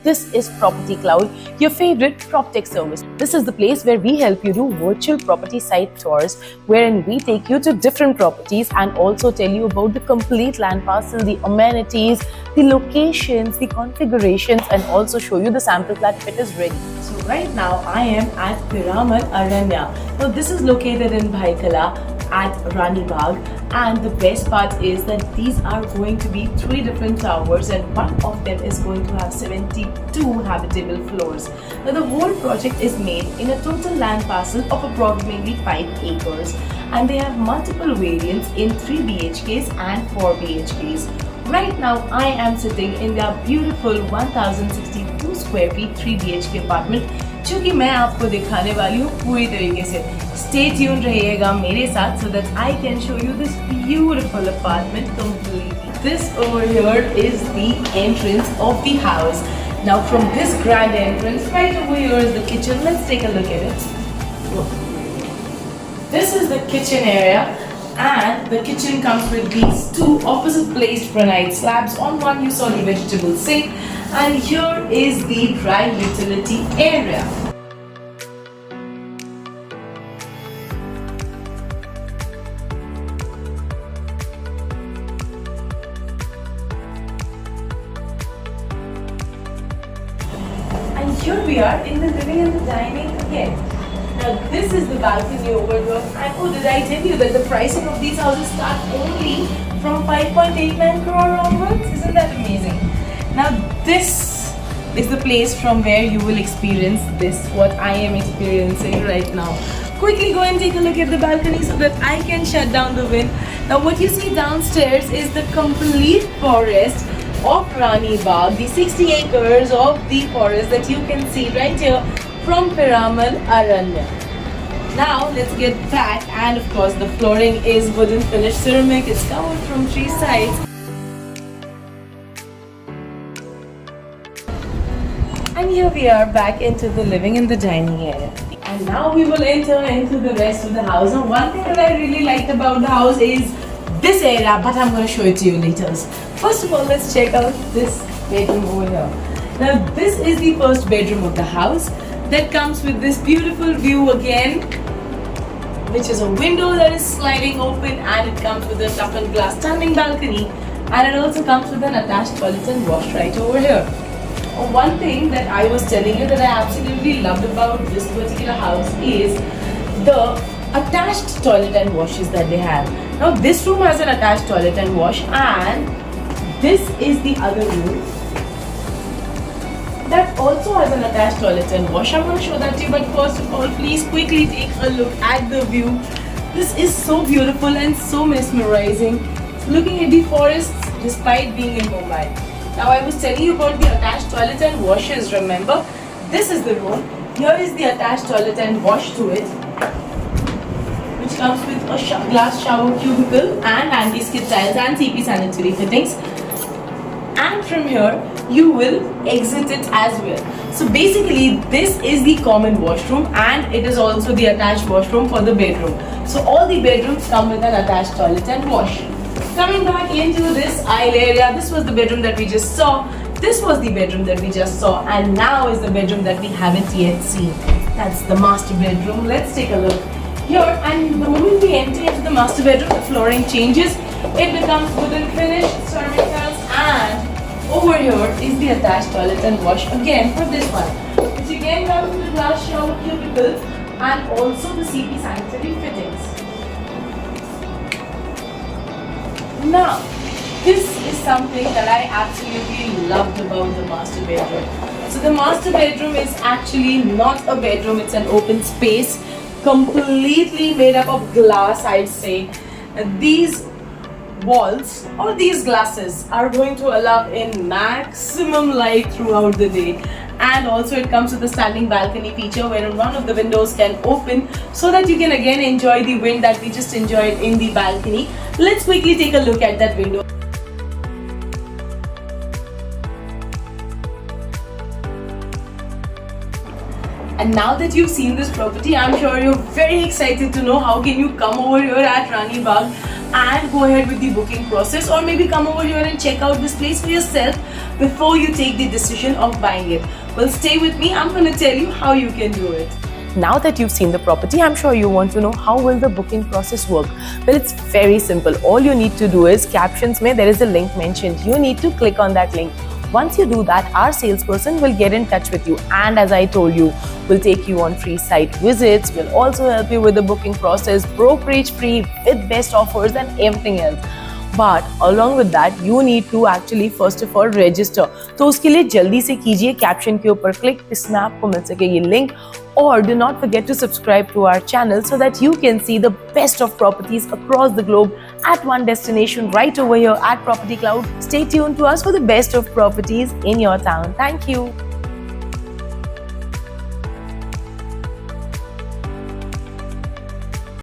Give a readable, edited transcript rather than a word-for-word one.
This is Property Cloud, your favorite PropTech service. This is the place where we help you do virtual property site tours, wherein we take you to different properties and also tell you about the complete land parcel, the amenities, the locations, the configurations, and also show you the sample plat if it is ready. So right now I am at Piramal Aranya. Now this is located in Bhaikala at Rani Bagh, and the best part is that these are going to be 3 different towers and one of them is going to have 72 habitable floors. Now the whole project is made in a total land parcel of approximately 5 acres, and they have multiple variants in 3 BHKs and 4 BHKs. Right now I am sitting in their beautiful 1062 square feet 3 BHK apartment, जो कि मैं आपको दिखाने वाली हूँ पूरी तरीके से. Stay tuned रहिएगा मेरे साथ so that I can show you this beautiful apartment completely. This over here is the entrance of the house. Now from this grand entrance, right over here is the kitchen. Let's take a look at it. This is the kitchen area, and the kitchen comes with these 2 opposite placed granite slabs. On one you saw the vegetable sink, and here is the dry utility area. And here we are in the living and the dining again. Now this is the balcony over here, and oh, did I tell you that the pricing of these houses start only from 5.89 crore onwards? Isn't that amazing? Now this is the place from where you will experience this, what I am experiencing right now. Quickly go and take a look at the balcony so that I can shut down the wind. Now what you see downstairs is the complete forest of Rani Bagh, the 60 acres of the forest that you can see right here from Piramal Aranya. Now let's get back, and of course the flooring is wooden finished ceramic. It's covered from 3 sides. And here we are back into the living and the dining area. And now we will enter into the rest of the house. And one thing that I really liked about the house is this area, but I'm going to show it to you later. First of all, let's check out this bedroom over here. Now this is the first bedroom of the house that comes with this beautiful view again, which is a window that is sliding open, and it comes with a toughened glass standing balcony, and it also comes with an attached toilet and wash right over here. One thing that I was telling you that I absolutely loved about this particular house is the attached toilet and washes that they have. Now this room has an attached toilet and wash, and this is the other room that also has an attached toilet and wash. I'm going to show that to you, but first of all, please quickly take a look at the view. This is so beautiful and so mesmerizing. Looking at the forests despite being in Mumbai. Now I was telling you about the attached toilet and washes, remember? This is the room. Here is the attached toilet and wash to it, which comes with a glass shower cubicle and anti-skid tiles and CP sanitary fittings. And from here you will exit it as well. So basically this is the common washroom, and it is also the attached washroom for the bedroom. So all the bedrooms come with an attached toilet and wash. Coming back into this aisle area, this was the bedroom that we just saw. This was the bedroom that we just saw, and now is the bedroom that we haven't yet seen. That's the master bedroom. Let's take a look here, and the moment we enter into the master bedroom, the flooring changes. It becomes wooden finish, ceramic tiles, and over here is the attached toilet and wash again for this one, which again comes with the glass shower cubicle and also the CP sanitary fittings. Now, this is something that I absolutely loved about the master bedroom. So the master bedroom is actually not a bedroom, it's an open space, completely made up of glass, I'd say. And these walls or these glasses are going to allow in maximum light throughout the day. And also it comes with a standing balcony feature wherein one of the windows can open so that you can again enjoy the wind that we just enjoyed in the balcony. Let's quickly take a look at that window. And now that you've seen this property, I'm sure you're very excited to know how can you come over here at Rani Bagh and go ahead with the booking process, or maybe come over here and check out this place for yourself before you take the decision of buying it. Well, stay with me. I'm going to tell you how you can do it. Now that you've seen the property, I'm sure you want to know how will the booking process work. Well, it's very simple. All you need to do is, captions mein there is a link mentioned. You need to click on that link. Once you do that, our salesperson will get in touch with you, and as I told you, we'll take you on free site visits. We'll also help you with the booking process, brokerage free with best offers and everything else. But along with that, you need to actually first of all register. तो उसके लिए जल्दी से कीजिए caption के ऊपर click, इसमें आपको मिल सकेगी link. Or do not forget to subscribe to our channel so that you can see the best of properties across the globe at one destination right over here at Property Cloud. Stay tuned to us for the best of properties in your town. Thank you.